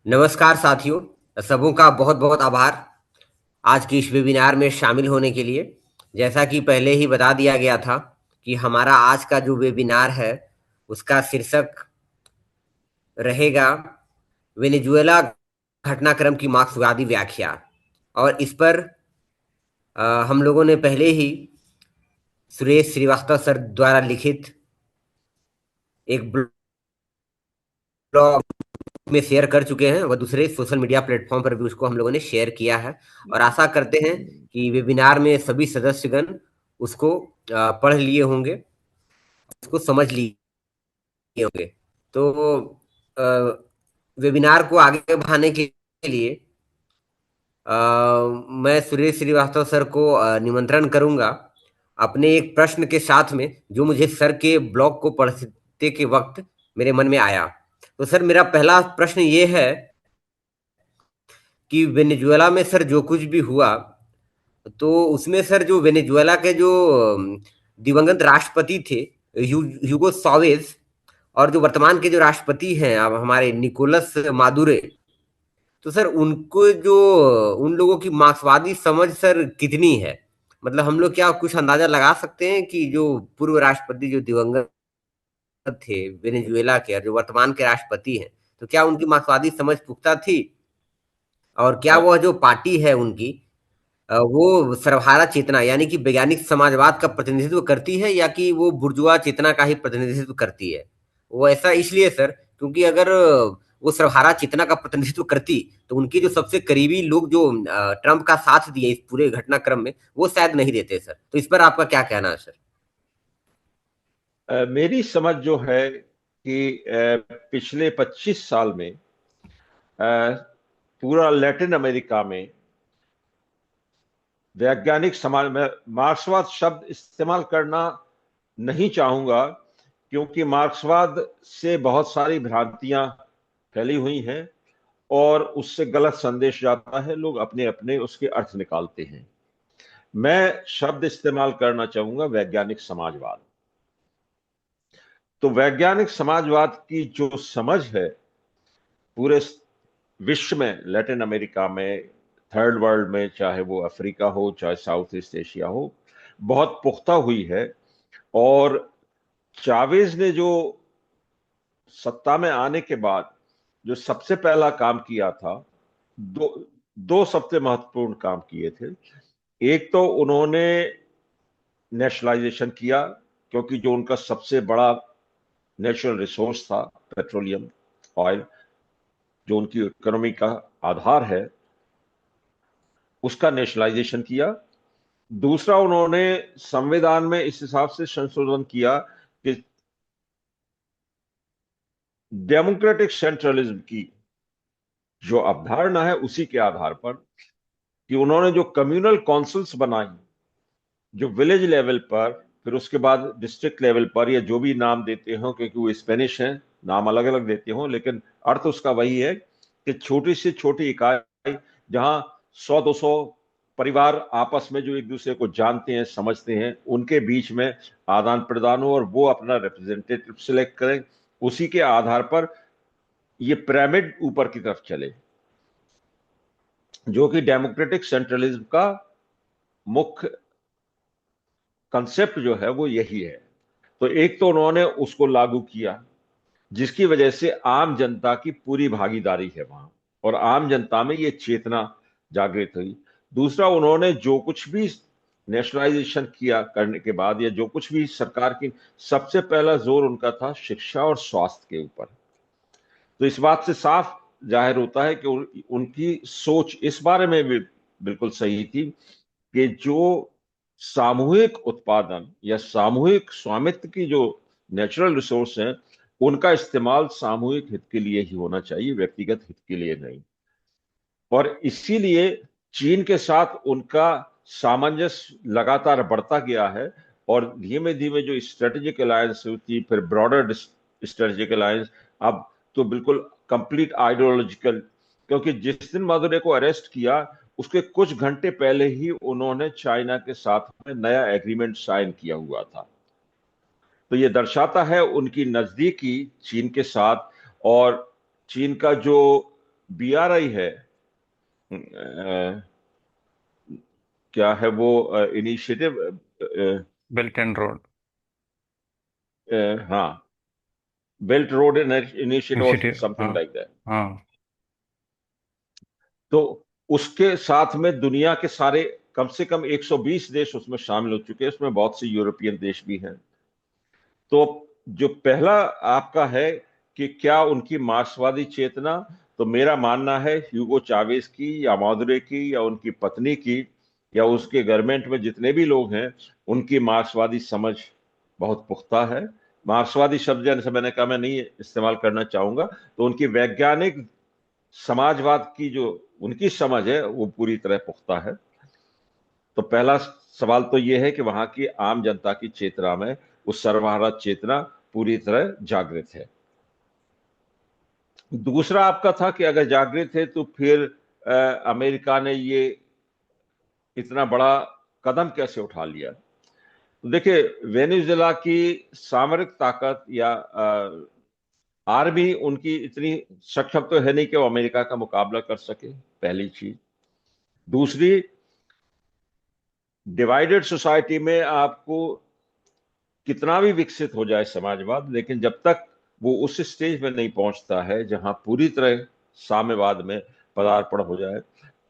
नमस्कार साथियों। सबों का बहुत बहुत आभार आज की इस वेबिनार में शामिल होने के लिए। जैसा कि पहले ही बता दिया गया था कि हमारा आज का जो वेबिनार है उसका शीर्षक रहेगा वेनेजुएला घटनाक्रम की मार्क्सवादी व्याख्या। और इस पर हम लोगों ने पहले ही सुरेश श्रीवास्तव सर द्वारा लिखित एक ब्लॉग में शेयर कर चुके हैं, वह दूसरे सोशल मीडिया प्लेटफॉर्म पर भी उसको हम लोगों ने शेयर किया है। और आशा करते हैं कि वेबिनार में सभी सदस्यगण उसको पढ़ लिए होंगे, उसको समझ लिए होंगे। तो अ, वेबिनार को आगे बढ़ाने के लिए अ, मैं सुरेश श्रीवास्तव सर को निमंत्रण करूंगा अपने एक प्रश्न के साथ में, जो मुझे सर के ब्लॉग को पढ़ते के वक्त मेरे मन में आया। तो सर, मेरा पहला प्रश्न ये है कि वेनेजुएला में सर जो कुछ भी हुआ, तो उसमें सर जो वेनेजुएला के जो दिवंगत राष्ट्रपति थे, ह्यूगो सावेज, और जो वर्तमान के जो राष्ट्रपति हैं अब हमारे निकोलस मादुरे, तो सर उनको जो उन लोगों की मार्क्सवादी समझ सर कितनी है? मतलब हम लोग क्या कुछ अंदाजा लगा सकते हैं कि जो पूर्व राष्ट्रपति जो दिवंगत थे वेनेजुएला के और जो वर्तमान के राष्ट्रपति हैं, तो क्या उनकी मार्क्सवादी समझ पुख्ता थी? और क्या अ, वह जो पार्टी है उनकी, वो सर्वहारा चेतना यानी कि वैज्ञानिक समाजवाद का प्रतिनिधित्व करती है, या कि वो बुर्जुआ चेतना का ही प्रतिनिधित्व करती है? वो ऐसा इसलिए सर क्योंकि अगर वो सर्वहारा चेतना का प्रतिनिधित्व करती तो उनके जो सबसे करीबी लोग जो ट्रम्प का साथ दिए इस पूरे घटनाक्रम में, वो शायद नहीं देते सर। तो इस पर आपका क्या कहना है सर? मेरी समझ जो है कि पिछले 25 साल में अ, पूरा लैटिन अमेरिका में वैज्ञानिक समाज में मार्क्सवाद शब्द इस्तेमाल करना नहीं चाहूंगा, क्योंकि मार्क्सवाद से बहुत सारी भ्रांतियां फैली हुई हैं और उससे गलत संदेश जाता है। लोग अपने अपने उसके अर्थ निकालते हैं। मैं शब्द इस्तेमाल करना चाहूंगा वैज्ञानिक समाजवाद। तो वैज्ञानिक समाजवाद की जो समझ है पूरे विश्व में, लैटिन अमेरिका में, थर्ड वर्ल्ड में, चाहे वो अफ्रीका हो चाहे साउथ ईस्ट एशिया हो, बहुत पुख्ता हुई है। और चावेज ने जो सत्ता में आने के बाद जो सबसे पहला काम किया था, दो दो सबसे महत्वपूर्ण काम किए थे। एक तो उन्होंने नेशनलाइजेशन किया, क्योंकि जो उनका सबसे बड़ा नेचुरल रिसोर्स था, पेट्रोलियम ऑयल, जो उनकी इकोनॉमी का आधार है, उसका नेशनलाइजेशन किया। दूसरा, उन्होंने संविधान में इस हिसाब से संशोधन किया कि डेमोक्रेटिक सेंट्रलिज्म की जो अवधारणा है उसी के आधार पर, कि उन्होंने जो कम्युनल काउंसिल्स बनाई, जो विलेज लेवल पर, फिर उसके बाद डिस्ट्रिक्ट लेवल पर, या जो भी नाम देते हो, क्योंकि वो स्पेनिश है, नाम अलग अलग देते हो, लेकिन अर्थ उसका वही है कि छोटी से छोटी इकाई, जहां 100-200 परिवार आपस में जो एक दूसरे को जानते हैं समझते हैं, उनके बीच में आदान प्रदान हो और वो अपना रिप्रेजेंटेटिव सिलेक्ट करें, उसी के आधार पर ये पिरामिड ऊपर की तरफ चले, जो कि डेमोक्रेटिक सेंट्रलिज्म का मुख्य कंसेप्ट जो है वो यही है। तो एक तो उन्होंने उसको लागू किया, जिसकी वजह से आम जनता की पूरी भागीदारी है वहां, और आम जनता में ये चेतना जागृत हुई। दूसरा, उन्होंने जो कुछ भी नेशनलाइजेशन किया करने के बाद, या जो कुछ भी सरकार की, सबसे पहला जोर उनका था शिक्षा और स्वास्थ्य के ऊपर। तो इस बात से साफ जाहिर होता है कि उनकी सोच इस बारे में भी बिल्कुल सही थी कि जो सामूहिक उत्पादन या सामूहिक स्वामित्व की जो नेचुरल रिसोर्स हैं, उनका इस्तेमाल सामूहिक हित के लिए ही होना चाहिए, व्यक्तिगत हित के लिए नहीं। और इसीलिए चीन के साथ उनका सामंजस्य लगातार बढ़ता गया है, और धीमे धीमे जो स्ट्रेटेजिक अलायंस होती, फिर ब्रॉडर स्ट्रेटेजिक अलायंस, अब तो बिल्कुल कंप्लीट आइडियोलॉजिकल। क्योंकि जिस दिन मादुरे को अरेस्ट किया, उसके कुछ घंटे पहले ही उन्होंने चाइना के साथ में नया एग्रीमेंट साइन किया हुआ था। तो ये दर्शाता है उनकी नजदीकी चीन के साथ। और चीन का जो BRI है, क्या है वो इनिशिएटिव, बेल्ट एंड रोड हाँ, बेल्ट रोड इनिशिएटिव और इंस्टीट्यूट। हाँ। Something like that. हाँ। तो उसके साथ में दुनिया के सारे कम से कम 120 देश उसमें शामिल हो चुके हैं, उसमें बहुत से यूरोपियन देश भी हैं। तो जो पहला आपका है कि क्या उनकी मार्क्सवादी चेतना, तो मेरा मानना है ह्यूगो चावेज की या मादुरो की या उनकी पत्नी की या उसके गवर्नमेंट में जितने भी लोग हैं, उनकी मार्क्सवादी समझ बहुत पुख्ता है। मार्क्सवादी शब्द जैसे मैंने कहा मैं नहीं इस्तेमाल करना चाहूंगा, तो उनकी वैज्ञानिक समाजवाद की जो उनकी समझ है वो पूरी तरह पुख्ता है। तो पहला सवाल तो यह है कि वहां की आम जनता की चेतना में वो सर्वभारत चेतना पूरी तरह जागृत है। दूसरा आपका था कि अगर जागृत है तो फिर अमेरिका ने ये इतना बड़ा कदम कैसे उठा लिया। तो देखिए, वेनेजुएला की सामरिक ताकत या आर्मी उनकी इतनी सक्षम तो है नहीं कि वो अमेरिका का मुकाबला कर सके, पहली चीज। दूसरी, डिवाइडेड सोसाइटी में आपको कितना भी विकसित हो जाए समाजवाद, लेकिन जब तक वो उस स्टेज में नहीं पहुंचता है जहां पूरी तरह साम्यवाद में पदार्पण हो जाए,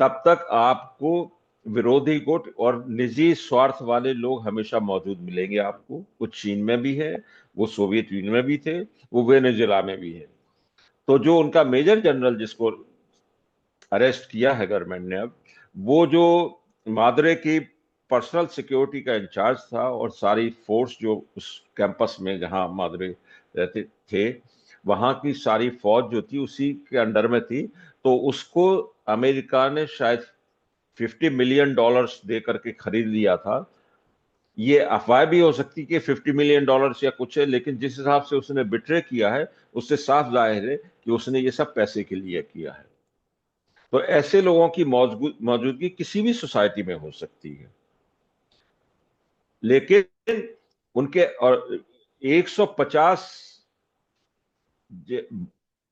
तब तक आपको विरोधी गुट और निजी स्वार्थ वाले लोग हमेशा मौजूद मिलेंगे आपको। वो चीन में भी है, वो सोवियत यूनियन में भी थे, वो वेनेजुएला में भी है। तो जो उनका मेजर जनरल जिसको अरेस्ट किया है गवर्नमेंट ने अब, वो जो मादुरे की पर्सनल सिक्योरिटी का इंचार्ज था और सारी फोर्स जो उस कैंपस में जहां मादुरे रहते थे, वहां की सारी फौज जो थी उसी के अंडर में थी। तो उसको अमेरिका ने शायद $50 मिलियन दे करके खरीद लिया था। ये अफवाह भी हो सकती कि $50 मिलियन या कुछ है, लेकिन जिस हिसाब से उसने बिट्रे किया है उससे साफ जाहिर है कि उसने ये सब पैसे के लिए किया है। तो ऐसे लोगों की मौजूदगी किसी भी सोसाइटी में हो सकती है, लेकिन उनके और 150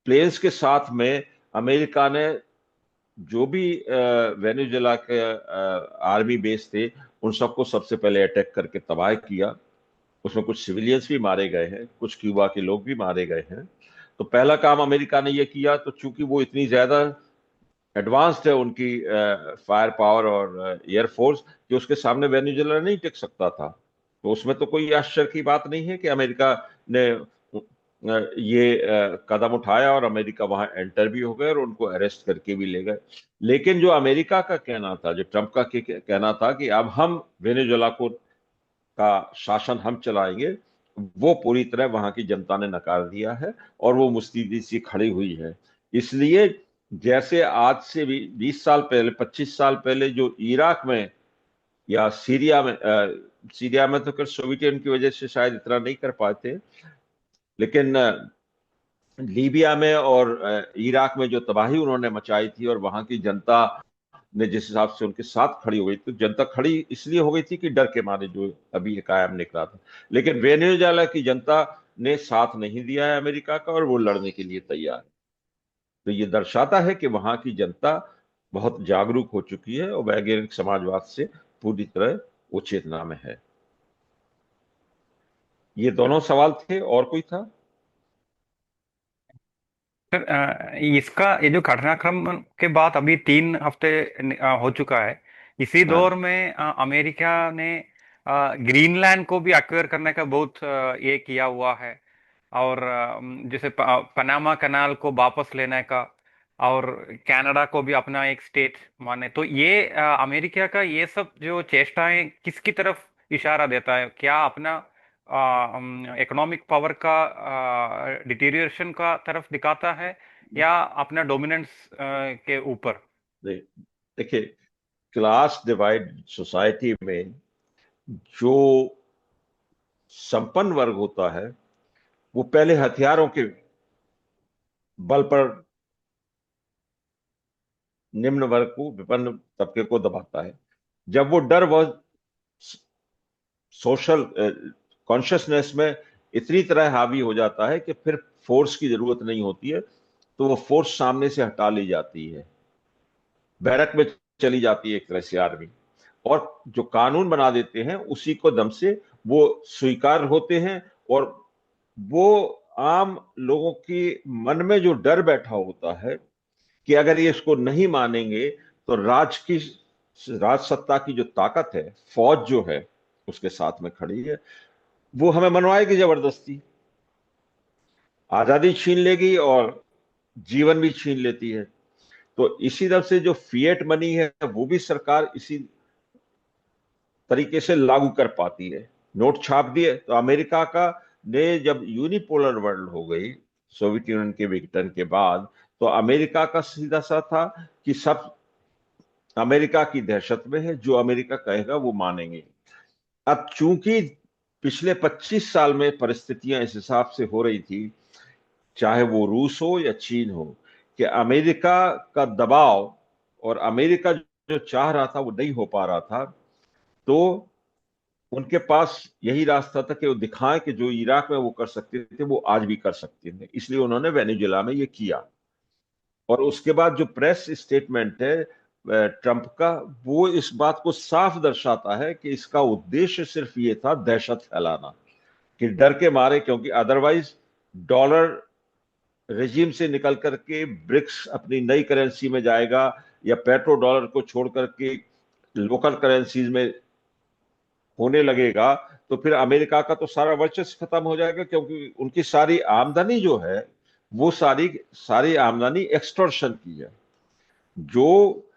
प्लेन्स के साथ में अमेरिका ने जो भी वेनेजुएला के आर्मी बेस थे उन सबको सबसे पहले अटैक करके तबाह किया। उसमें कुछ सिविलियंस भी मारे गए हैं, कुछ क्यूबा के लोग भी मारे गए हैं। तो पहला काम अमेरिका ने यह किया, तो चूंकि वो इतनी ज्यादा एडवांस्ड है उनकी फायर पावर और एयरफोर्स, कि उसके सामने वेनेजुएला नहीं टिक सकता था। तो उसमें तो कोई आश्चर्य की बात नहीं है कि अमेरिका ने ये कदम उठाया और अमेरिका वहां एंटर भी हो गए और उनको अरेस्ट करके भी ले गए। लेकिन जो अमेरिका का कहना था, जो ट्रंप का कहना था कि अब हम वेनेजुएला को का शासन हम चलाएंगे, वो पूरी तरह वहां की जनता ने नकार दिया है और वो मुस्तैदी सी खड़ी हुई है। इसलिए जैसे आज से भी 20 साल पहले, 25 साल पहले जो इराक में या सीरिया में, सीरिया में तो खैर सोवियत यूनियन की वजह से शायद इतना नहीं कर पाते, लेकिन लीबिया में और इराक में जो तबाही उन्होंने मचाई थी और वहां की जनता ने जिस हिसाब से उनके साथ खड़ी हो गई, तो जनता खड़ी इसलिए हो गई थी कि डर के मारे, जो अभी एक आयाम निकला था। लेकिन वेनेजुएला की जनता ने साथ नहीं दिया है अमेरिका का और वो लड़ने के लिए तैयार है। तो ये दर्शाता है कि वहां की जनता बहुत जागरूक हो चुकी है और वैज्ञानिक समाजवाद से पूरी तरह वो चेतना में है। ये दोनों सवाल थे, और कोई था? सर, इसका ये जो घटनाक्रम के बाद अभी 3 हफ्ते हो चुका है। इसी दौर हाँ, में अमेरिका ने ग्रीनलैंड को भी एक्वायर करने का बहुत ये किया हुआ है। और जैसे पनामा कनाल को वापस लेने का, और कनाडा को भी अपना एक स्टेट माने, तो ये अमेरिका का ये सब जो चेष्टाएं किसकी तरफ इशारा देता है? क्या अपना इकोनॉमिक पावर का डिटीरियरेशन का तरफ दिखाता है, या अपना डोमिनेंस के ऊपर? देखिए, क्लास डिवाइड सोसाइटी में जो संपन्न वर्ग होता है वो पहले हथियारों के बल पर निम्न वर्ग को, विपन्न तबके को दबाता है। जब वो डर व सोशल कॉन्शियसनेस में इतनी तरह हावी हो जाता है कि फिर फोर्स की जरूरत नहीं होती है, तो वो फोर्स सामने से हटा ली जाती है, बैरक में चली जाती है एक तरह से आर्मी, और जो कानून बना देते हैं उसी को दम से वो स्वीकार होते हैं। और वो आम लोगों की मन में जो डर बैठा होता है कि अगर ये इसको नहीं मानेंगे तो राज सत्ता की जो ताकत है, फौज जो है उसके साथ में खड़ी है, वो हमें मनवाएगी जबरदस्ती, आजादी छीन लेगी और जीवन भी छीन लेती है। तो इसी तरह से जो फिएट मनी है वो भी सरकार इसी तरीके से लागू कर पाती है। नोट छाप दिए तो अमेरिका का ने जब यूनिपोलर वर्ल्ड हो गई सोवियत यूनियन के विघटन के बाद, तो अमेरिका का सीधा सा था कि सब अमेरिका की दहशत में है, जो अमेरिका कहेगा वो मानेंगे। अब चूंकि पिछले 25 साल में परिस्थितियां इस हिसाब से हो रही थी, चाहे वो रूस हो या चीन हो, कि अमेरिका का दबाव और अमेरिका जो चाह रहा था वो नहीं हो पा रहा था, तो उनके पास यही रास्ता था कि वो दिखाएं कि जो इराक में वो कर सकते थे वो आज भी कर सकते थे। इसलिए उन्होंने वेनेजुएला में ये किया। और उसके बाद जो प्रेस स्टेटमेंट है ट्रंप का, वो इस बात को साफ दर्शाता है कि इसका उद्देश्य सिर्फ ये था दहशत फैलाना, कि डर के मारे, क्योंकि अदरवाइज डॉलर रेजिम से निकल करके ब्रिक्स अपनी नई करेंसी में जाएगा, या पेट्रो डॉलर को छोड़ करके लोकल करेंसीज में होने लगेगा, तो फिर अमेरिका का तो सारा वर्चस्व खत्म हो जाएगा, क्योंकि उनकी सारी आमदनी जो है वो सारी सारी आमदनी एक्सटॉर्शन की है। जो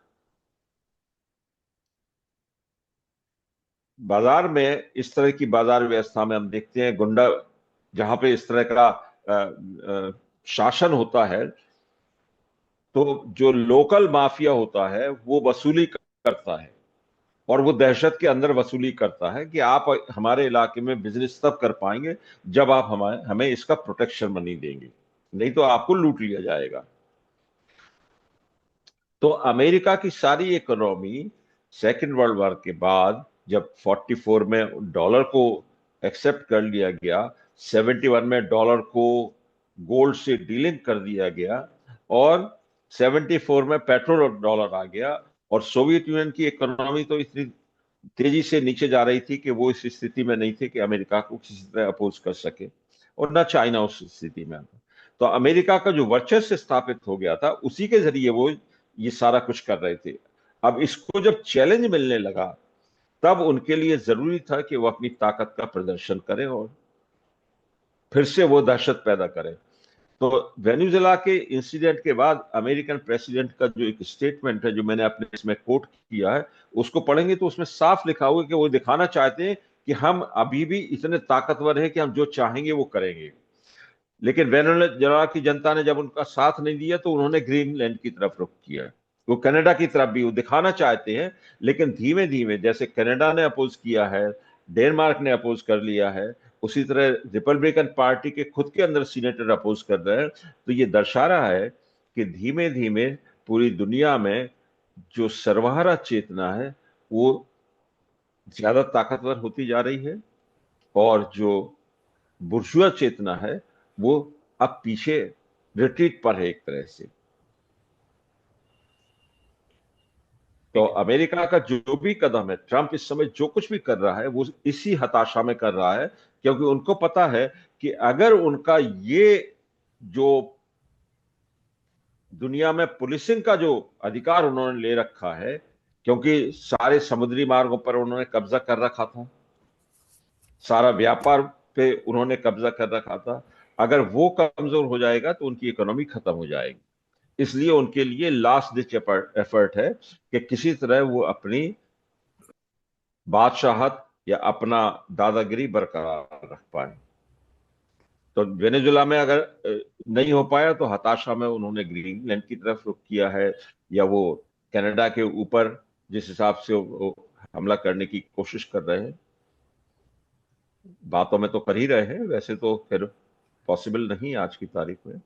बाजार में इस तरह की बाजार व्यवस्था में हम देखते हैं, गुंडा जहां पे इस तरह का शासन होता है, तो जो लोकल माफिया होता है वो वसूली करता है, और वो दहशत के अंदर वसूली करता है कि आप हमारे इलाके में बिजनेस तब कर पाएंगे जब आप हमें इसका प्रोटेक्शन मनी देंगे, नहीं तो आपको लूट लिया जाएगा। तो अमेरिका की सारी इकोनॉमी सेकेंड वर्ल्ड वॉर के बाद, जब 44 में डॉलर को एक्सेप्ट कर लिया गया, 71 में डॉलर को गोल्ड से डीलिंग कर दिया गया, और 74 में पेट्रो डॉलर आ गया, और सोवियत यूनियन की इकोनॉमी तो इतनी तेजी से नीचे जा रही थी कि वो इस स्थिति में नहीं थे कि अमेरिका को किसी तरह अपोज कर सके, और न चाइना उस स्थिति में था। तो अमेरिका का जो वर्चस्व स्थापित हो गया था, उसी के जरिए वो ये सारा कुछ कर रहे थे। अब इसको जब चैलेंज मिलने लगा, तब उनके लिए जरूरी था कि वो अपनी ताकत का प्रदर्शन करें और फिर से वो दहशत पैदा करें। तो वेनेजुएला के इंसिडेंट के बाद अमेरिकन प्रेसिडेंट का जो एक स्टेटमेंट है, जो मैंने अपने इसमें कोट किया है, उसको पढ़ेंगे तो उसमें साफ लिखा हुआ है कि वो दिखाना चाहते हैं कि हम अभी भी इतने ताकतवर हैं कि हम जो चाहेंगे वो करेंगे। लेकिन वेनेजुएला की जनता ने जब उनका साथ नहीं दिया, तो उन्होंने ग्रीनलैंड की तरफ रुख किया। वो कनाडा की तरफ भी वो दिखाना चाहते हैं, लेकिन धीमे धीमे, जैसे कनाडा ने अपोज किया है, डेनमार्क ने अपोज कर लिया है, उसी तरह रिपब्लिकन पार्टी के खुद के अंदर सीनेटर अपोज कर रहे हैं। तो ये दर्शा रहा है कि धीमे धीमे पूरी दुनिया में जो सर्वहारा चेतना है वो ज्यादा ताकतवर होती जा रही है, और जो बुर्जुआ चेतना है वो अब पीछे रिट्रीट पर है एक तरह से। तो अमेरिका का जो भी कदम है, ट्रंप इस समय जो कुछ भी कर रहा है वो इसी हताशा में कर रहा है, क्योंकि उनको पता है कि अगर उनका ये जो दुनिया में पुलिसिंग का जो अधिकार उन्होंने ले रखा है, क्योंकि सारे समुद्री मार्गों पर उन्होंने कब्जा कर रखा था, सारा व्यापार पे उन्होंने कब्जा कर रखा था, अगर वो कमजोर हो जाएगा तो उनकी इकोनॉमी खत्म हो जाएगी। इसलिए उनके लिए लास्ट डिच एफर्ट है कि किसी तरह वो अपनी बादशाहत या अपना दादागिरी बरकरार रख पाए। तो वेनेजुएला में अगर नहीं हो पाया, तो हताशा में उन्होंने ग्रीनलैंड की तरफ रुख किया है, या वो कनाडा के ऊपर जिस हिसाब से वो हमला करने की कोशिश कर रहे हैं, बातों में तो कर ही रहे हैं, वैसे तो फिर पॉसिबल नहीं आज की तारीख में।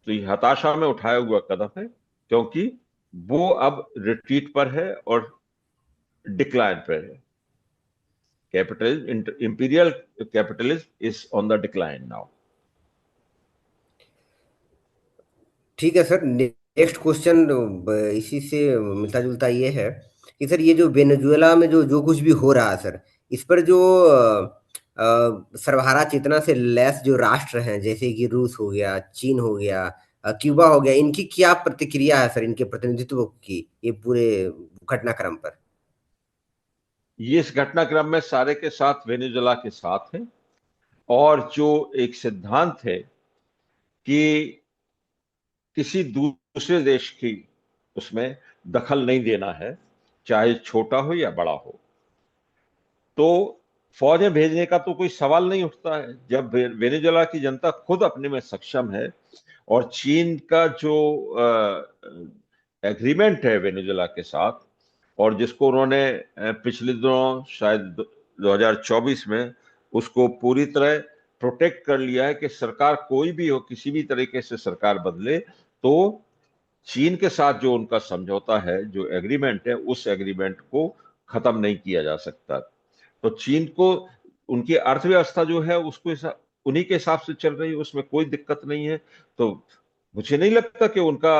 तो ये हताशा में उठाया हुआ कदम है, क्योंकि वो अब रिट्रीट पर है और डिक्लाइन पर है, capitalism, imperial capitalism is on the decline now. ठीक है सर, नेक्स्ट क्वेश्चन इसी से मिलता जुलता ये है कि सर, ये जो वेनेजुएला में जो जो कुछ भी हो रहा है सर, इस पर जो सर्वहारा चेतना से लैस जो राष्ट्र हैं, जैसे कि रूस हो गया, चीन हो गया, क्यूबा हो गया, इनकी क्या प्रतिक्रिया है सर, इनके प्रतिनिधित्व की ये पूरे घटनाक्रम पर? ये इस घटनाक्रम में सारे के साथ वेनेजुएला के साथ हैं, और जो एक सिद्धांत है कि किसी दूसरे देश की उसमें दखल नहीं देना है, चाहे छोटा हो या बड़ा हो, तो फौजें भेजने का तो कोई सवाल नहीं उठता है जब वेनेजुएला की जनता खुद अपने में सक्षम है। और चीन का जो एग्रीमेंट है वेनेजुएला के साथ, और जिसको उन्होंने पिछले दिनों शायद 2024 में उसको पूरी तरह प्रोटेक्ट कर लिया है कि सरकार कोई भी हो, किसी भी तरीके से सरकार बदले, तो चीन के साथ जो उनका समझौता है, जो एग्रीमेंट है, उस एग्रीमेंट को खत्म नहीं किया जा सकता। तो चीन को उनकी अर्थव्यवस्था जो है उसको उन्हीं के हिसाब से चल रही है, उसमें कोई दिक्कत नहीं है। तो मुझे नहीं लगता कि उनका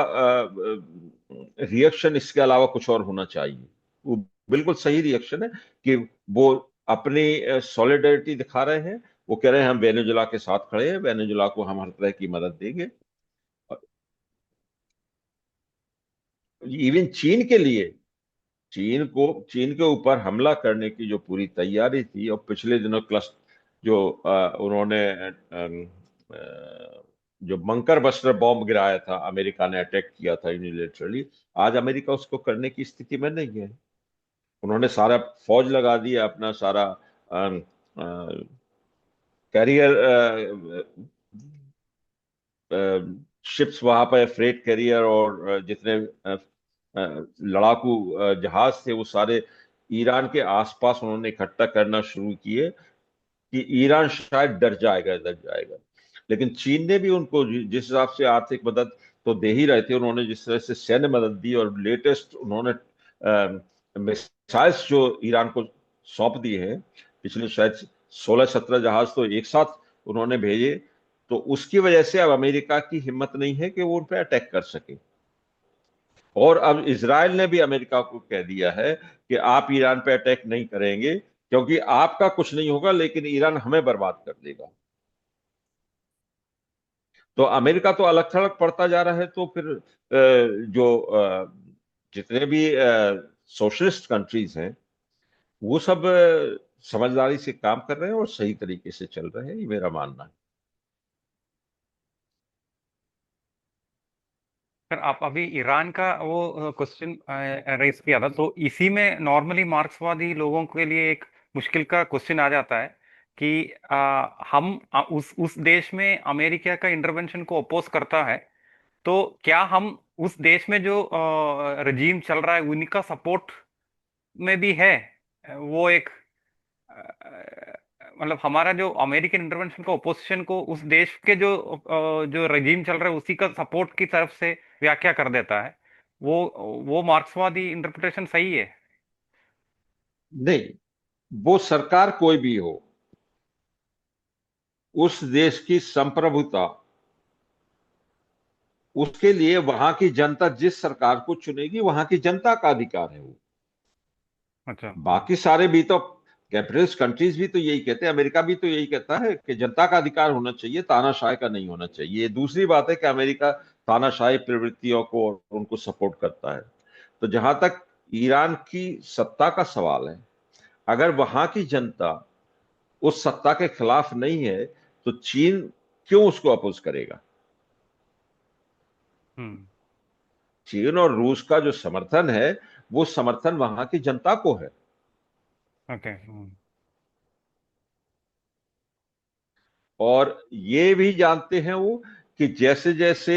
रिएक्शन इसके अलावा कुछ और होना चाहिए। वो बिल्कुल सही रिएक्शन है कि वो अपनी सॉलिडरिटी दिखा रहे हैं। वो कह रहे हैं हम वेनेजुएला के साथ खड़े हैं, वेनेजुएला को हम हर तरह की मदद देंगे। इवन चीन के लिए, चीन के ऊपर हमला करने की जो पूरी तैयारी थी, और पिछले दिनों जो उन्होंने जो बंकर बस्टर बॉम्ब गिराया था, अमेरिका ने अटैक किया था यूनिलेटरली, आज अमेरिका उसको करने की स्थिति में नहीं है। उन्होंने सारा फौज लगा दिया, अपना सारा कैरियर शिप्स वहां पर, फ्रेट कैरियर और जितने लड़ाकू जहाज थे, वो सारे ईरान के आसपास उन्होंने इकट्ठा करना शुरू किए कि ईरान शायद डर जाएगा। लेकिन चीन ने भी उनको जिस हिसाब से आर्थिक मदद तो दे ही रहे थे, उन्होंने जिस तरह से सैन्य मदद दी, और लेटेस्ट उन्होंने मिसाइल्स जो ईरान को सौंप दिए हैं, पिछले शायद 16-17 जहाज तो एक साथ उन्होंने भेजे। तो उसकी वजह से अब अमेरिका की हिम्मत नहीं है कि वो उन पर अटैक कर सके। और अब इजराइल ने भी अमेरिका को कह दिया है कि आप ईरान पे अटैक नहीं करेंगे, क्योंकि आपका कुछ नहीं होगा लेकिन ईरान हमें बर्बाद कर देगा। तो अमेरिका तो अलग थलग पड़ता जा रहा है। तो फिर जितने भी सोशलिस्ट कंट्रीज हैं, वो सब समझदारी से काम कर रहे हैं और सही तरीके से चल रहे हैं, ये मेरा मानना है। सर, आप अभी ईरान का वो क्वेश्चन रेस किया था, तो इसी में नॉर्मली मार्क्सवादी लोगों के लिए एक मुश्किल का क्वेश्चन आ जाता है कि हम उस देश में अमेरिका का इंटरवेंशन को अपोज करता है, तो क्या हम उस देश में जो रजीम चल रहा है उनका सपोर्ट में भी है? वो एक मतलब हमारा जो अमेरिकन इंटरवेंशन का ओपोजिशन को उस देश के जो रजीम चल रहा है उसी का सपोर्ट की तरफ से व्याख्या कर देता है। वो मार्क्सवादी इंटरप्रिटेशन सही है? नहीं, वो सरकार कोई भी हो, उस देश की संप्रभुता, उसके लिए वहां की जनता जिस सरकार को चुनेगी वहां की जनता का अधिकार है वो। अच्छा। बाकी सारे भी तो, कैपिटलिस्ट कंट्रीज भी तो यही कहते हैं, अमेरिका भी तो यही कहता है कि जनता का अधिकार होना चाहिए, तानाशाही का नहीं होना चाहिए। ये दूसरी बात है कि अमेरिका तानाशाही प्रवृत्तियों को उनको सपोर्ट करता है। तो जहां तक ईरान की सत्ता का सवाल है, अगर वहां की जनता उस सत्ता के खिलाफ नहीं है, तो चीन क्यों उसको अपोज करेगा? हम्म। चीन और रूस का जो समर्थन है, वो समर्थन वहां की जनता को है। ओके। और ये भी जानते हैं वो कि जैसे जैसे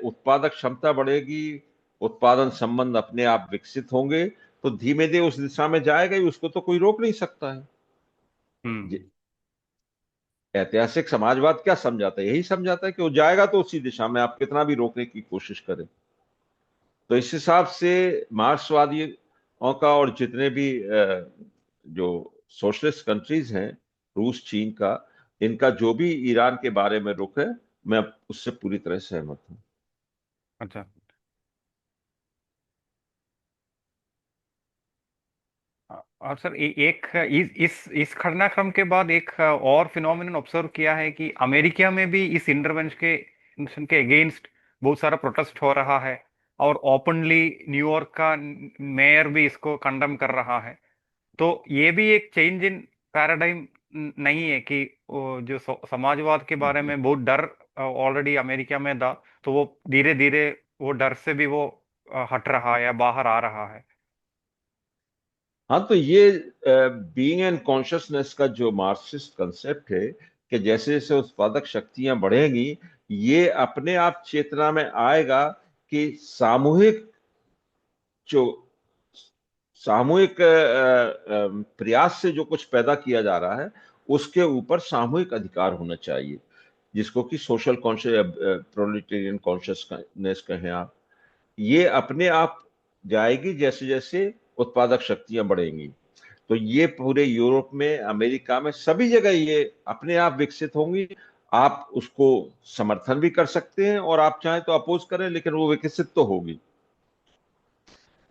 उत्पादक क्षमता बढ़ेगी, उत्पादन संबंध अपने आप विकसित होंगे, तो धीमे धीमे उस दिशा में जाएगा ही, उसको तो कोई रोक नहीं सकता है। हम्म। ऐतिहासिक समाजवाद क्या समझाता है? यही समझाता है कि वो जाएगा तो उसी दिशा में, आप कितना भी रोकने की कोशिश करें। तो इस हिसाब से मार्क्सवादियों का और जितने भी जो सोशलिस्ट कंट्रीज हैं, रूस, चीन का, इनका जो भी ईरान के बारे में रुख है, मैं उससे पूरी तरह सहमत हूं। अच्छा। और सर एक इस घटनाक्रम के बाद एक और फिनोमिनन ऑब्जर्व किया है कि अमेरिका में भी इस इंटरवेंशन के अगेंस्ट बहुत सारा प्रोटेस्ट हो रहा है, और ओपनली न्यूयॉर्क का मेयर भी इसको कंडम कर रहा है। तो ये भी एक चेंज इन पैराडाइम नहीं है कि जो समाजवाद के बारे में बहुत डर ऑलरेडी अमेरिका में था, तो वो धीरे धीरे वो डर से भी वो हट रहा है या बाहर आ रहा है। हाँ, तो ये बीइंग एंड कॉन्शियसनेस का जो मार्क्सिस्ट कंसेप्ट है कि जैसे जैसे उत्पादक शक्तियां बढ़ेंगी, ये अपने आप चेतना में आएगा कि सामूहिक जो सामूहिक प्रयास से जो कुछ पैदा किया जा रहा है, उसके ऊपर सामूहिक अधिकार होना चाहिए, जिसको कि सोशल कॉन्शियस, प्रोलिटेरियन कॉन्शियसनेस कहें आप। ये अपने आप जाएगी जैसे जैसे उत्पादक शक्तियां बढ़ेंगी। तो ये पूरे यूरोप में, अमेरिका में, सभी जगह ये अपने आप विकसित होंगी। आप उसको समर्थन भी कर सकते हैं और आप चाहें तो अपोज करें, लेकिन वो विकसित तो होगी।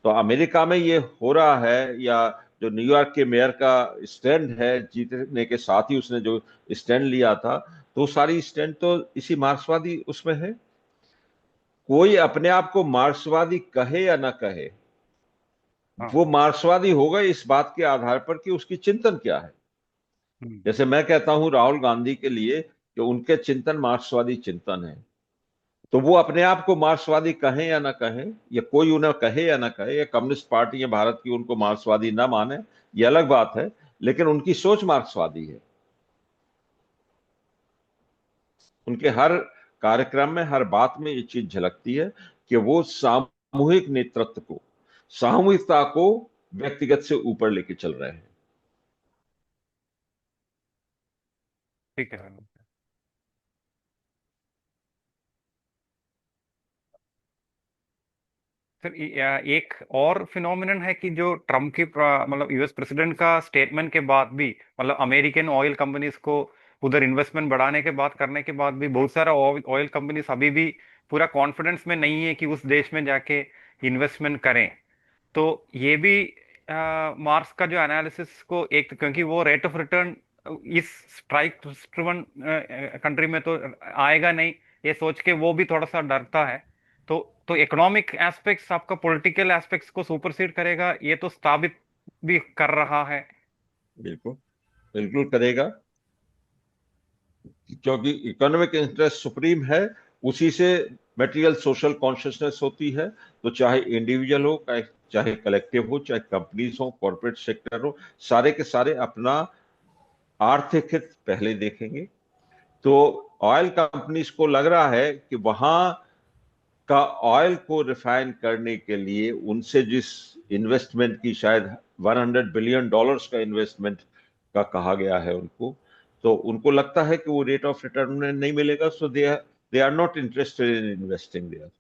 तो अमेरिका में ये हो रहा है, या जो न्यूयॉर्क के मेयर का स्टैंड है, जीतने के साथ ही उसने जो स्टैंड लिया था, तो सारी स्टैंड तो इसी मार्क्सवादी उसमें है। कोई अपने आप को मार्क्सवादी कहे या ना कहे, हाँ। वो मार्क्सवादी होगा इस बात के आधार पर कि उसकी चिंतन क्या है। हम्म। जैसे मैं कहता हूं राहुल गांधी के लिए कि उनके चिंतन मार्क्सवादी चिंतन है, तो वो अपने आप को मार्क्सवादी कहें या ना कहें, या कोई उन्हें कहे या ना कहे, या कम्युनिस्ट पार्टी या भारत की उनको मार्क्सवादी ना माने, ये अलग बात है, लेकिन उनकी सोच मार्क्सवादी है। उनके हर कार्यक्रम में, हर बात में ये चीज झलकती है कि वो सामूहिक नेतृत्व को, सामूहिकता को व्यक्तिगत से ऊपर लेके चल रहे हैं। ठीक है। सर एक और फिनोमिनन है कि जो ट्रम्प की मतलब यूएस प्रेसिडेंट का स्टेटमेंट के बाद भी, मतलब अमेरिकन ऑयल कंपनीज को उधर इन्वेस्टमेंट बढ़ाने के बाद, करने के बाद भी बहुत सारा ऑयल कंपनीज अभी भी पूरा कॉन्फिडेंस में नहीं है कि उस देश में जाके इन्वेस्टमेंट करें। तो ये भी मार्क्स का जो एनालिसिस को एक, क्योंकि वो रेट ऑफ रिटर्न इस स्ट्राइक ड्रिवन कंट्री में तो आएगा नहीं, ये सोच के वो भी थोड़ा सा डरता है। तो इकोनॉमिक एस्पेक्ट्स आपका पॉलिटिकल एस्पेक्ट्स को सुपरसीड करेगा, ये तो साबित भी कर रहा है। बिल्कुल, बिल्कुल करेगा, क्योंकि इकोनॉमिक इंटरेस्ट सुप्रीम है। उसी से मटेरियल सोशल कॉन्शियसनेस होती है। तो चाहे इंडिविजुअल हो, चाहे कलेक्टिव हो, चाहे कंपनीज हो, कॉर्पोरेट सेक्टर हो, सारे के सारे अपना आर्थिक हित पहले देखेंगे। तो ऑयल कंपनीज को लग रहा है कि वहां का ऑयल को रिफाइन करने के लिए उनसे जिस इन्वेस्टमेंट की, शायद $100 बिलियन का इन्वेस्टमेंट का कहा गया है उनको, तो उनको लगता है कि वो रेट ऑफ रिटर्न उन्हें नहीं मिलेगा। So they are not interested in investing there.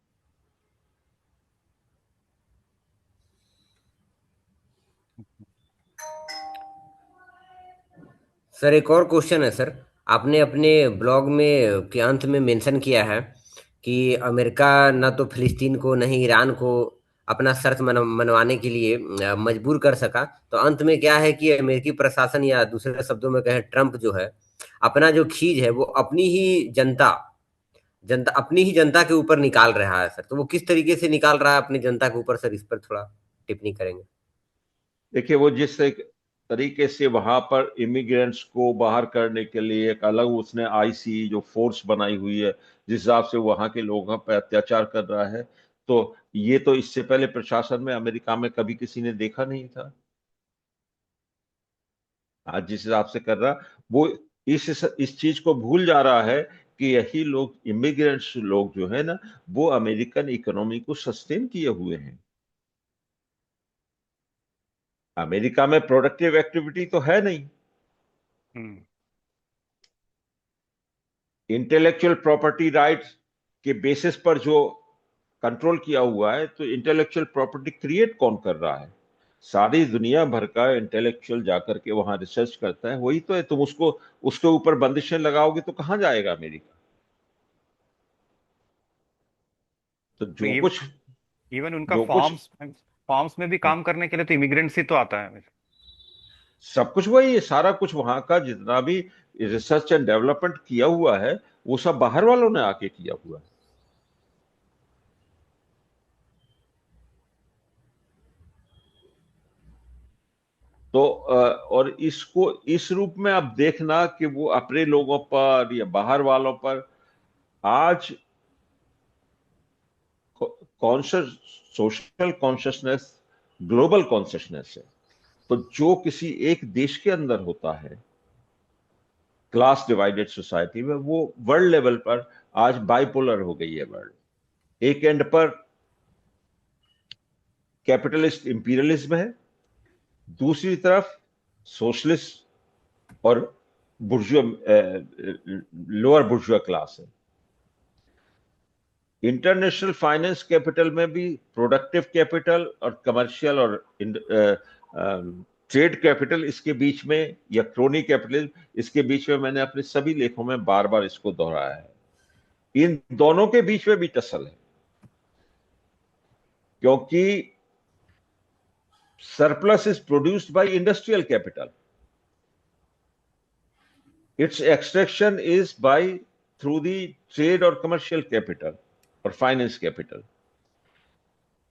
Sir एक और क्वेश्चन है सर। आपने अपने ब्लॉग में के अंत में मेंशन किया है कि अमेरिका न तो फिलिस्तीन को न ही ईरान को अपना शर्त मनवाने के लिए मजबूर कर सका। तो अंत में क्या है कि अमेरिकी प्रशासन, या दूसरे शब्दों में कहें ट्रम्प जो है, अपना जो खींच है वो अपनी ही जनता जनता अपनी ही जनता के ऊपर निकाल रहा है सर। तो वो किस तरीके से निकाल रहा है अपनी जनता के ऊपर सर, इस पर थोड़ा टिप्पणी करेंगे? देखिए, वो जिस एक तरीके से वहां पर इमिग्रेंट्स को बाहर करने के लिए एक अलग उसने आईसी जो फोर्स बनाई हुई है, जिस हिसाब से वहां के लोगों पर अत्याचार कर रहा है, तो ये तो इससे पहले प्रशासन में अमेरिका में कभी किसी ने देखा नहीं था। आज जिस हिसाब से कर रहा, वो इस चीज को भूल जा रहा है कि यही लोग, इमिग्रेंट्स लोग जो है ना, वो अमेरिकन इकोनॉमी को सस्टेन किए हुए हैं। अमेरिका में प्रोडक्टिव एक्टिविटी तो है नहीं। हम्म। इंटेलेक्चुअल प्रॉपर्टी राइट्स के बेसिस पर जो कंट्रोल किया हुआ है, तो इंटेलेक्चुअल प्रॉपर्टी क्रिएट कौन कर रहा है? सारी दुनिया भर का इंटेलेक्चुअल जाकर के वहां रिसर्च करता है, वही तो है। तुम उसको उसके ऊपर बंदिशें लगाओगे तो कहां जाएगा अमेरिका? तो तो इवन उनका जो कुछ फॉर्म्स फॉर्म्स में भी काम करने के लिए तो इमिग्रेंट्स ही तो आता है। सब कुछ वही है, सारा कुछ वहां का जितना भी रिसर्च एंड डेवलपमेंट किया हुआ है वो सब बाहर वालों ने आके किया हुआ है। तो और इसको इस रूप में आप देखना कि वो अपने लोगों पर या बाहर वालों पर आज conscious, social consciousness, global consciousness है। तो जो किसी एक देश के अंदर होता है क्लास डिवाइडेड सोसाइटी में, वो वर्ल्ड लेवल पर आज बाइपोलर हो गई है वर्ल्ड। एक एंड पर कैपिटलिस्ट इंपीरियलिज्म है, दूसरी तरफ सोशलिस्ट और बुर्जुआ, लोअर बुर्जुआ क्लास है। इंटरनेशनल फाइनेंस कैपिटल में भी प्रोडक्टिव कैपिटल और कमर्शियल और ट्रेड कैपिटल, इसके बीच में, या क्रोनी कैपिटल, इसके बीच में मैंने अपने सभी लेखों में बार बार इसको दोहराया है। इन दोनों के बीच में भी टसल है, क्योंकि surplus is produced by industrial capital. Its extraction is by through the trade or commercial capital or finance capital.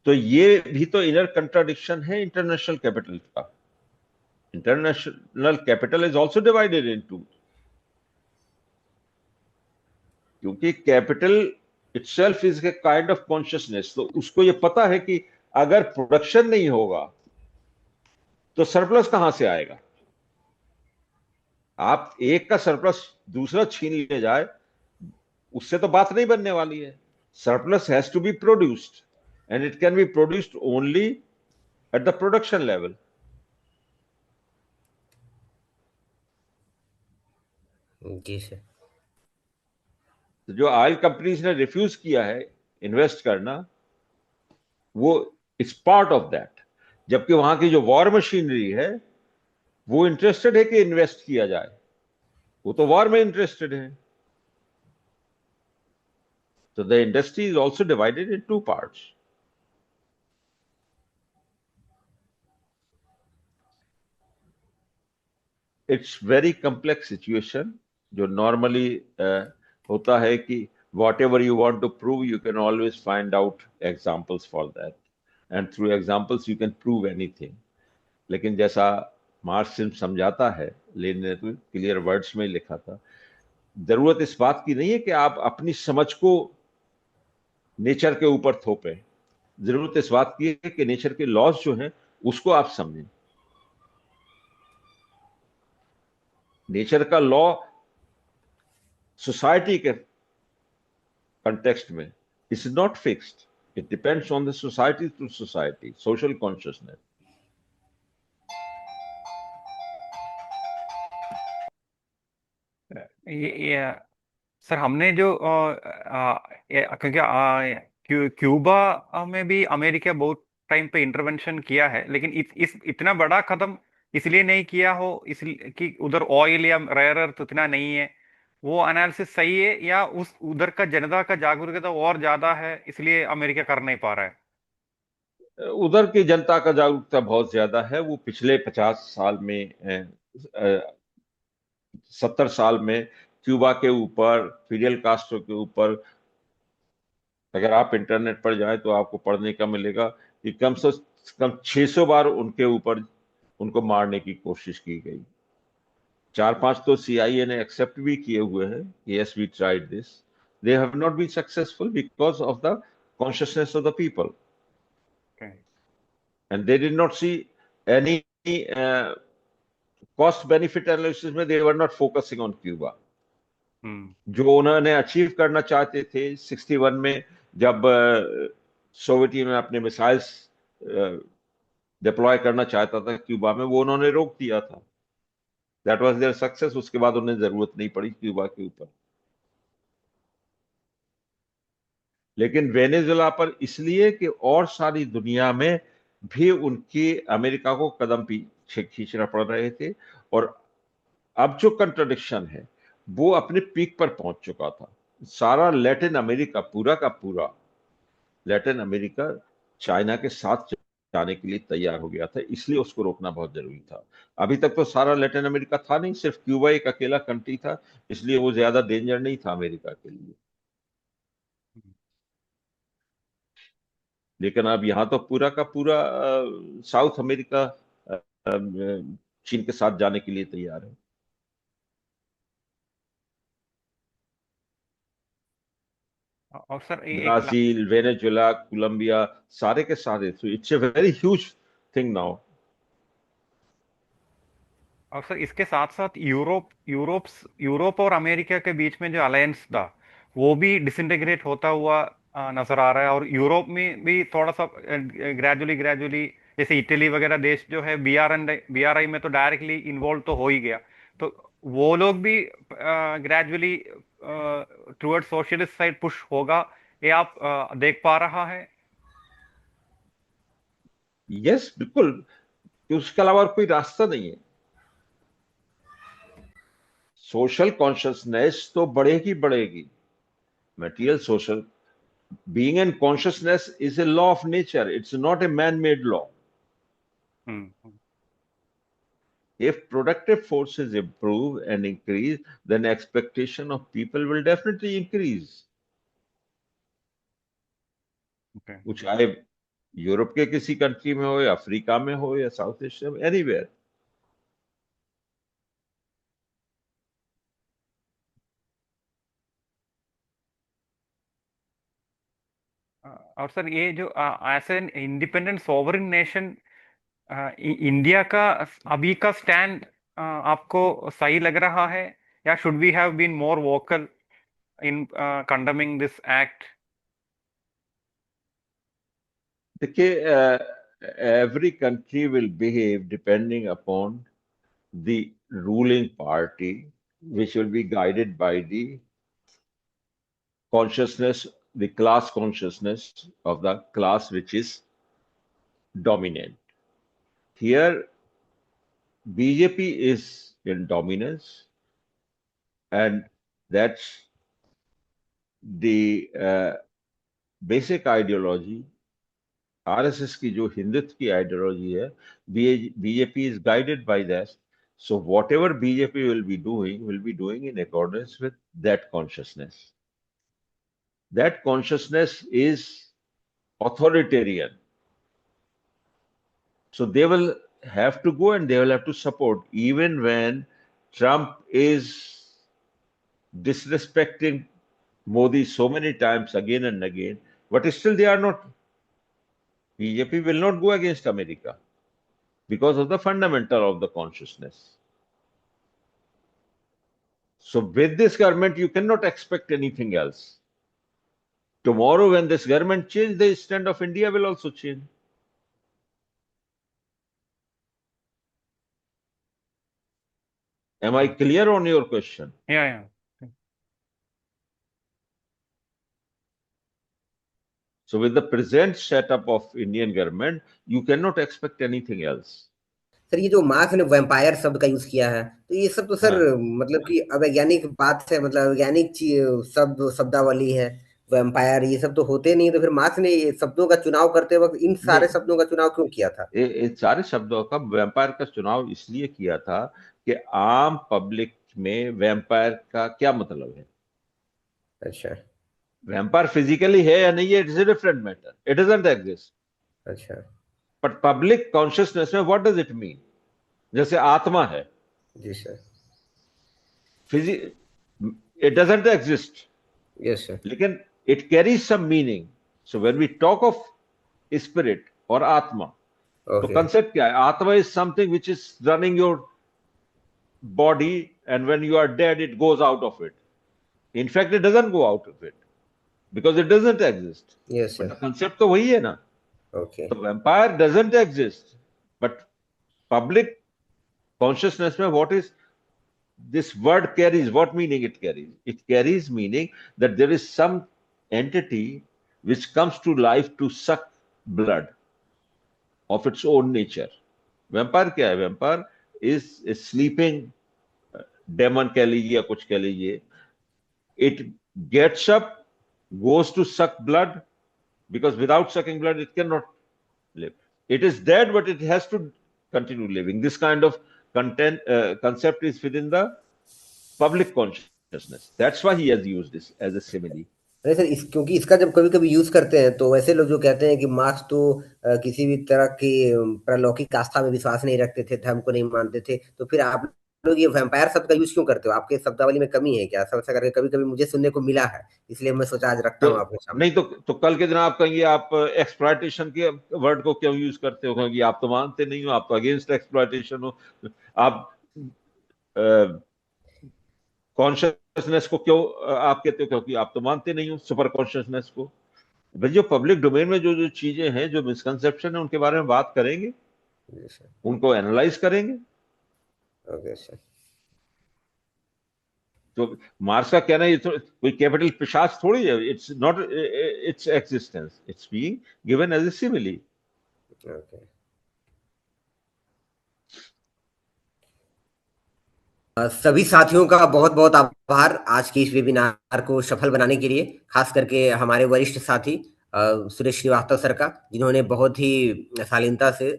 तो ये भी तो इनर कंट्राडिक्शन है इंटरनेशनल कैपिटल का। International capital is also divided into, क्योंकि capital itself is a kind of consciousness. तो उसको ये पता है कि अगर प्रोडक्शन नहीं होगा तो सरप्लस कहां से आएगा। आप एक का सरप्लस दूसरा छीन ले जाए, उससे तो बात नहीं बनने वाली है। Surplus has to be produced and it can be produced only at the production level. जी सर। तो जो ऑयल कंपनीज ने रिफ्यूज किया है इन्वेस्ट करना, वो इट्स पार्ट ऑफ दैट। जबकि वहां की जो वॉर मशीनरी है वो इंटरेस्टेड है कि इन्वेस्ट किया जाए, वो तो वॉर में इंटरेस्टेड है। So the industry is also divided in two parts. It's very complex situation. जो normally होता है कि whatever you want to prove, you can always find out examples for that, and through examples you can prove anything. लेकिन जैसा marks simp समझाता है, Lenin ने तो क्लियर वर्ड्स में लिखा था, जरूरत इस बात की नहीं है कि आप अपनी समझ को नेचर के ऊपर थोपें। जरूरत इस बात की है कि नेचर के लॉज जो हैं उसको आप समझें। नेचर का लॉ सोसाइटी के कंटेक्स्ट में is not fixed, it depends on the society to society, social consciousness. ये सर हमने जो क्योंकि क्यूबा में भी अमेरिका बहुत टाइम पे इंटरवेंशन किया है, लेकिन इस इतना बड़ा कदम इसलिए नहीं किया हो इसलिए कि उधर ऑयल या रेयर अर्थ उतना नहीं है। वो एनालिसिस सही है या उस उधर का जनता का जागरूकता और ज्यादा है इसलिए अमेरिका कर नहीं पा रहा है? उधर की जनता का जागरूकता बहुत ज्यादा है। वो पिछले 50 साल में 70 साल में क्यूबा के ऊपर, फिडेल कास्ट्रो के ऊपर, अगर आप इंटरनेट पर जाएं तो आपको पढ़ने का मिलेगा कि कम से कम 600 बार उनके ऊपर उनको मारने की कोशिश की गई। 4-5 तो सीआईए ने एक्सेप्ट भी किए हुए हैं, yes we tried this, they have not been successful because of the consciousness of the people, and they did not see any cost benefit analysis में, they were not focusing on Cuba. जो उन्होंने achieve करना चाहते थे 61 में, जब Soviet Union अपने missiles deploy करना चाहता था क्यूबा में, वो उन्होंने रोक दिया था। That was their success. उसके बाद उन्हें जरूरत नहीं पड़ी क्यूबा के ऊपर। लेकिन वेनेजुएला पर इसलिए कि और सारी दुनिया में भी उनके अमेरिका को कदम पीछे खींचना पड़ रहे थे। और अब जो कंट्रडिक्शन है वो अपने पीक पर पहुंच चुका था। सारा लैटिन अमेरिका, पूरा का पूरा लैटिन अमेरिका चाइना के साथ जाने के लिए तैयार हो गया था, इसलिए उसको रोकना बहुत जरूरी था। अभी तक तो सारा लैटिन अमेरिका था नहीं, सिर्फ क्यूबा एक अकेला कंट्री था, इसलिए वो ज्यादा डेंजर नहीं था अमेरिका के लिए। लेकिन अब यहाँ तो पूरा का पूरा साउथ अमेरिका चीन के साथ जाने के लिए तैयार है। और सर एक ब्राजील, वेनेजुला, कोलंबिया, सारे के सारे। तो it's a very huge thing now. और सर इसके साथ साथ यूरोप और अमेरिका के बीच में जो अलायंस था वो भी डिसइंटीग्रेट होता हुआ नजर आ रहा है। और यूरोप में भी थोड़ा सा ग्रेजुअली जैसे इटली वगैरह देश जो है बीआरआई में तो डायरेक्टली इन्वॉल्व तो हो ही गया, तो वो लोग भी gradually toward socialist side push होगा, ये आप देख पा रहा है? यस, बिल्कुल, कि उसके अलावा और कोई रास्ता नहीं है। सोशल कॉन्शियसनेस तो बढ़ेगी बढ़ेगी। Material social being and consciousness is a law of nature. It's not a man-made law. Hmm. If productive forces improve and increase, then expectation of people will definitely increase. Okay. वो चाहे Europe के किसी country में हो या Africa में हो या साउथ एशिया में, एनीवेयर। और सर ये जो as an independent sovereign nation India का अभी का स्टैंड आपको सही लग रहा है, या should we have been more vocal in condemning this act? देखिए, every country will behave depending upon the ruling party, which will be guided by the consciousness, the class consciousness of the class which is dominant. Here, BJP is in dominance, and that's the basic ideology. RSS की जो हिंदुत्व की ideology है, BJP is guided by that. So whatever BJP will be doing in accordance with that consciousness. That consciousness is authoritarian. So they will have to go and they will have to support, even when Trump is disrespecting Modi so many times again and again, but still they are not. BJP will not go against America because of the fundamental of the consciousness. So with this government, you cannot expect anything else. Tomorrow, when this government changes, the stand of India will also change. Am I clear on your question? या So with the present setup of Indian government, you cannot expect anything else. Sir ये जो marks ने vampire शब्द का use किया है, तो ये सब तो सर हाँ, मतलब कि अवैज्ञानिक बात है, मतलब वैज्ञानिक शब्द शब्दावली है। वैम्पायर ये सब तो होते नहीं, तो फिर मार्क्स ने ये शब्दों का चुनाव करते वक्त इन सारे नहीं, शब्दों का चुनाव क्यों किया था? ये सारे शब्दों का वैम्पायर का चुनाव इसलिए किया था कि आम पब्लिक में वैम्पायर का क्या मतलब है। अच्छा। वैम्पायर फिजिकली है या नहीं है, it is a different matter, it doesn't exist. अच्छा। बट पब्लिक कॉन्शियसनेस में व्हाट डज इट मीन? जैसे आत्मा है, जी सर। फिजि it doesn't exist, yes sir. लेकिन it carries some meaning. So when we talk of spirit और आत्मा, तो ओके। कंसेप्ट क्या है? Atma is something which is running your body, and when you are dead it goes out of it. In fact, it doesn't go out of it because it doesn't exist. Yes But sir. the concept तो वही है ना। Okay. तो vampire doesn't exist, but public consciousness में what is this word carries, what meaning it carries? It carries meaning that there is some entity which comes to life to suck blood of its own nature. Vampire क्या है? Vampire is sleeping daemon कह लीजिए या कुछ कह लीजिए. It gets up, goes to suck blood, because without sucking blood it cannot live. It is dead, but it has to continue living. This kind of concept is within the public consciousness. That's why he has used this as a simile. नहीं sir, क्योंकि इसका जब कभी कभी use करते हैं तो वैसे लोग जो कहते हैं कि मार्क्स तो किसी भी तरह की परलौकिक आस्था में विश्वास नहीं रखते थे, धर्म को नहीं मानते थे, तो फिर आप लोग ये वैम्पायर शब्द का यूज क्यों करते हो? आपके शब्दावली में कमी है क्या? ऐसा करके कभी कभी मुझे सुनने को मिला है, इसलिए मैं सोचा आज रखता हूँ आपके सामने. नहीं तो कल के दिन आप कहेंगे आप एक्सप्लॉयटेशन के वर्ड को क्यों यूज करते हो? क्योंकि आप तो मानते नहीं हो, आप तो अगेंस्ट एक्सप्लॉयटेशन हो. आप कॉन्शियसनेस को क्यों आप कहते हो? क्योंकि आप तो मानते नहीं हो सुपर कॉन्शियसनेस को. भाई जो पब्लिक डोमेन में जो जो चीजें हैं, जो मिसकंसेप्शन है, उनके बारे में बात करेंगे, उनको एनालाइज करेंगे. Okay sir. तो मार्क्स का कहना ये कोई कैपिटल पिशाच थोड़ी है. It's not its existence, it's being given as a simile. Okay. सभी साथियों का बहुत बहुत आभार आज की इस वेबिनार को सफल बनाने के लिए, खास करके हमारे वरिष्ठ साथी सुरेश श्रीवास्तव सर का, जिन्होंने बहुत ही शालीनता से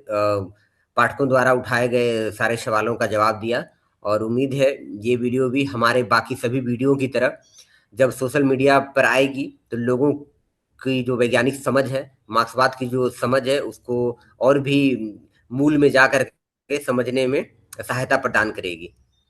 पाठकों द्वारा उठाए गए सारे सवालों का जवाब दिया. और उम्मीद है ये वीडियो भी हमारे बाकी सभी वीडियो की तरह जब सोशल मीडिया पर आएगी तो लोगों की जो वैज्ञानिक समझ है, मार्क्सवाद की जो समझ है, उसको और भी मूल में जा कर के समझने में सहायता प्रदान करेगी.